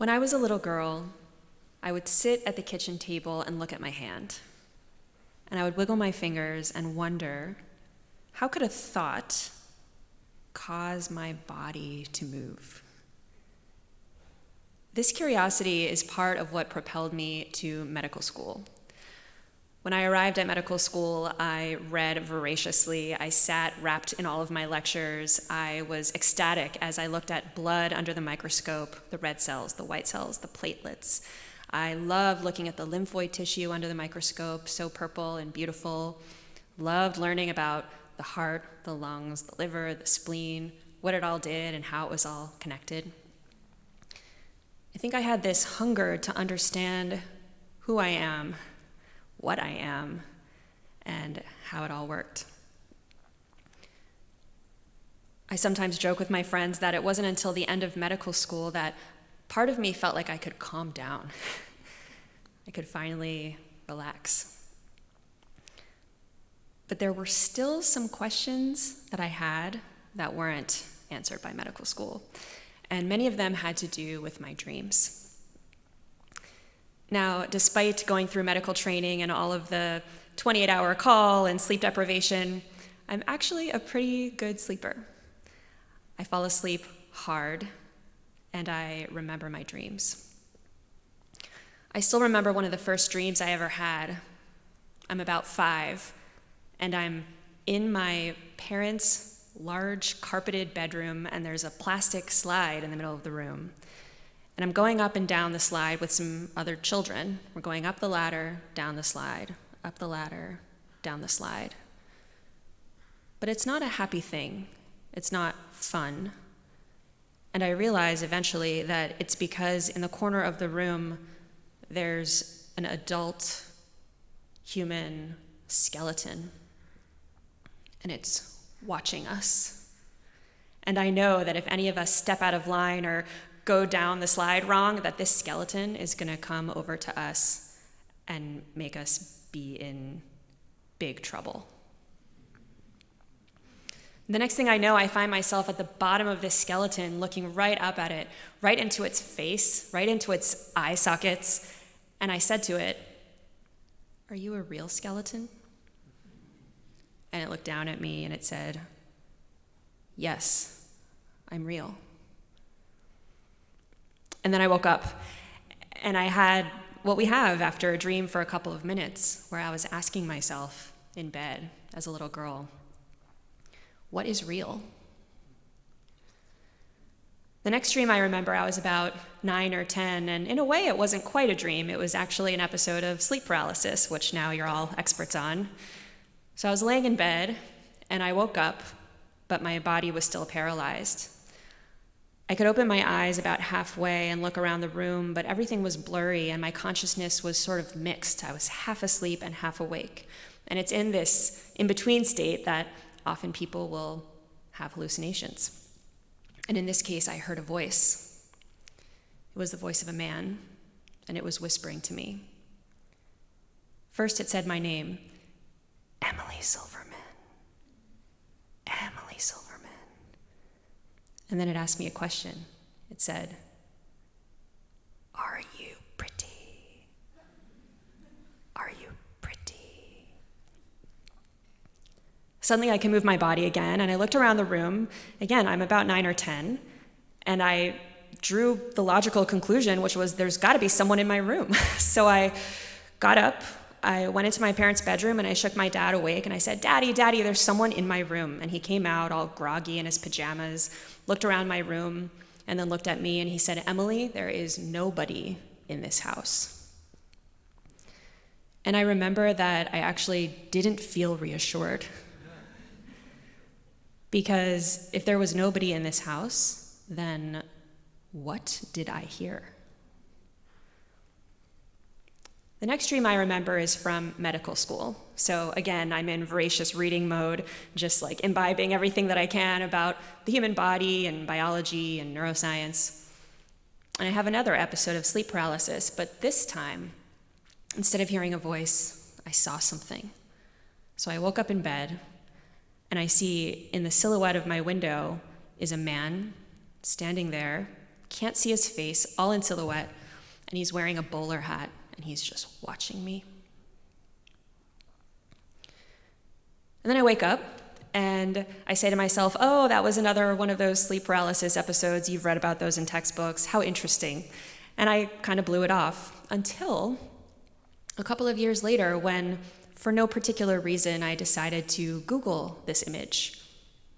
When I was a little girl, I would sit at the kitchen table and look at my hand. And I would wiggle my fingers and wonder, how could a thought cause my body to move? This curiosity is part of what propelled me to medical school. When I arrived at medical school, I read voraciously. I sat wrapped in all of my lectures. I was ecstatic as I looked at blood under the microscope, the red cells, the white cells, the platelets. I loved looking at the lymphoid tissue under the microscope, so purple and beautiful. Loved learning about the heart, the lungs, the liver, the spleen, what it all did and how it was all connected. I think I had this hunger to understand who I am, what I am, and how it all worked. I sometimes joke with my friends that it wasn't until the end of medical school that part of me felt like I could calm down. I could finally relax. But there were still some questions that I had that weren't answered by medical school, and many of them had to do with my dreams. Now, despite going through medical training and all of the 28-hour call and sleep deprivation, I'm actually a pretty good sleeper. I fall asleep hard, and I remember my dreams. I still remember one of the first dreams I ever had. I'm about 5, and I'm in my parents' large carpeted bedroom, and there's a plastic slide in the middle of the room. And I'm going up and down the slide with some other children. We're going up the ladder, down the slide, up the ladder, down the slide. But it's not a happy thing. It's not fun. And I realize eventually that it's because in the corner of the room, there's an adult human skeleton, and it's watching us. And I know that if any of us step out of line or go down the slide wrong, that this skeleton is going to come over to us and make us be in big trouble. The next thing I know, I find myself at the bottom of this skeleton looking right up at it, right into its face, right into its eye sockets, and I said to it, "Are you a real skeleton?" And it looked down at me and it said, "Yes, I'm real." And then I woke up, and I had what we have after a dream for a couple of minutes, where I was asking myself in bed as a little girl, what is real? The next dream I remember, I was about 9 or 10, and in a way it wasn't quite a dream. It was actually an episode of sleep paralysis, which now you're all experts on. So I was laying in bed, and I woke up, but my body was still paralyzed. I could open my eyes about halfway and look around the room, but everything was blurry and my consciousness was sort of mixed. I was half asleep and half awake. And it's in this in-between state that often people will have hallucinations. And in this case, I heard a voice. It was the voice of a man, and it was whispering to me. First, it said my name, Emily Silverman. Emily Silverman. And then it asked me a question. It said, "Are you pretty? Are you pretty?" Suddenly I can move my body again, and I looked around the room. Again, I'm about 9 or 10, and I drew the logical conclusion, which was there's got to be someone in my room. So I got up, I went into my parents' bedroom, and I shook my dad awake, and I said, Daddy, there's someone in my room. And he came out all groggy in his pajamas, looked around my room, and then looked at me, and he said, Emily, there is nobody in this house. And I remember that I actually didn't feel reassured. Because if there was nobody in this house, then what did I hear? The next dream I remember is from medical school. So again, I'm in voracious reading mode, just like imbibing everything that I can about the human body and biology and neuroscience. And I have another episode of sleep paralysis, but this time, instead of hearing a voice, I saw something. So I woke up in bed, and I see in the silhouette of my window is a man standing there can't see his face, all in silhouette, and he's wearing a bowler hat, and he's just watching me. And then I wake up, and I say to myself, oh, that was another one of those sleep paralysis episodes. You've read about those in textbooks. How interesting. And I kind of blew it off until a couple of years later when, for no particular reason, I decided to Google this image,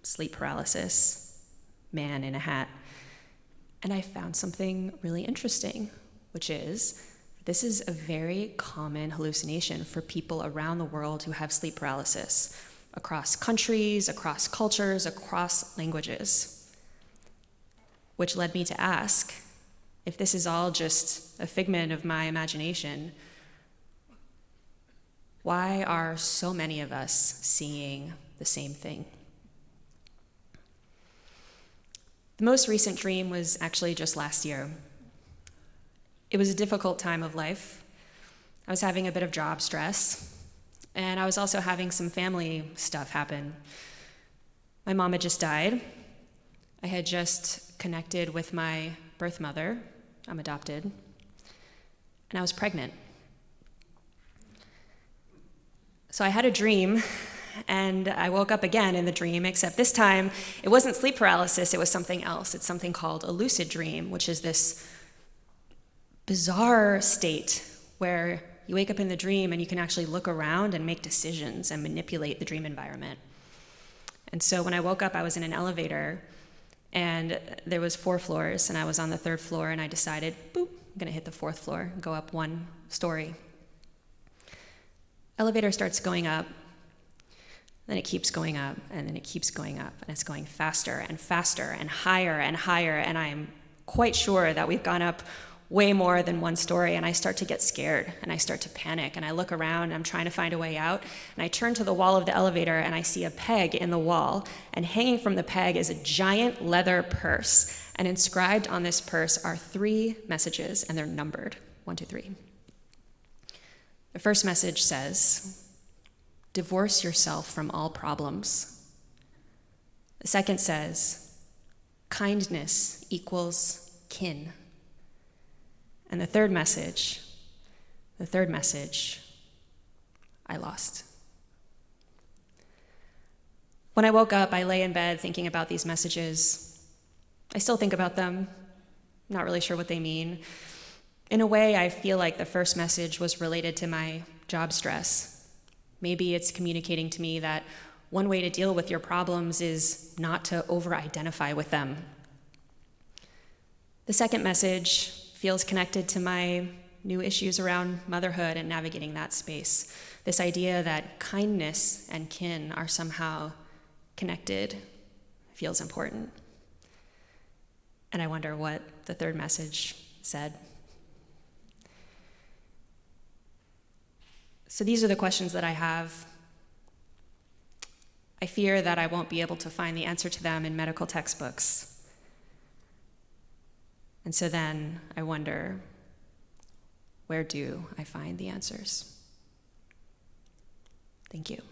sleep paralysis, man in a hat. And I found something really interesting, which is this is a very common hallucination for people around the world who have sleep paralysis, across countries, across cultures, across languages. Which led me to ask, if this is all just a figment of my imagination, why are so many of us seeing the same thing? The most recent dream was actually just last year. It was a difficult time of life. I was having a bit of job stress, and I was also having some family stuff happen. My mom had just died. I had just connected with my birth mother. I'm adopted. And I was pregnant. So I had a dream, and I woke up again in the dream, except this time it wasn't sleep paralysis, it was something else. It's something called a lucid dream, which is this bizarre state where you wake up in the dream and you can actually look around and make decisions and manipulate the dream environment. And so when I woke up, I was in an elevator, and there was 4 floors, and I was on the 3rd floor, and I decided, boop, I'm gonna hit the 4th floor, go up 1 story. Elevator starts going up, then it keeps going up, and then it keeps going up, and it's going faster and faster and higher, and I'm quite sure that we've gone up way more than 1 story, and I start to get scared, and I start to panic, and I look around, and I'm trying to find a way out, and I turn to the wall of the elevator, and I see a peg in the wall, and hanging from the peg is a giant leather purse, and inscribed on this purse are 3 messages, and they're numbered, 1, 2, 3. The first message says, divorce yourself from all problems. The second says, kindness equals kin. And the third message, I lost. When I woke up, I lay in bed thinking about these messages. I still think about them, not really sure what they mean. In a way, I feel like the first message was related to my job stress. Maybe it's communicating to me that one way to deal with your problems is not to over-identify with them. The second message feels connected to my new issues around motherhood and navigating that space. This idea that kindness and kin are somehow connected feels important. And I wonder what the third message said. So these are the questions that I have. I fear that I won't be able to find the answer to them in medical textbooks. And so then I wonder, where do I find the answers? Thank you.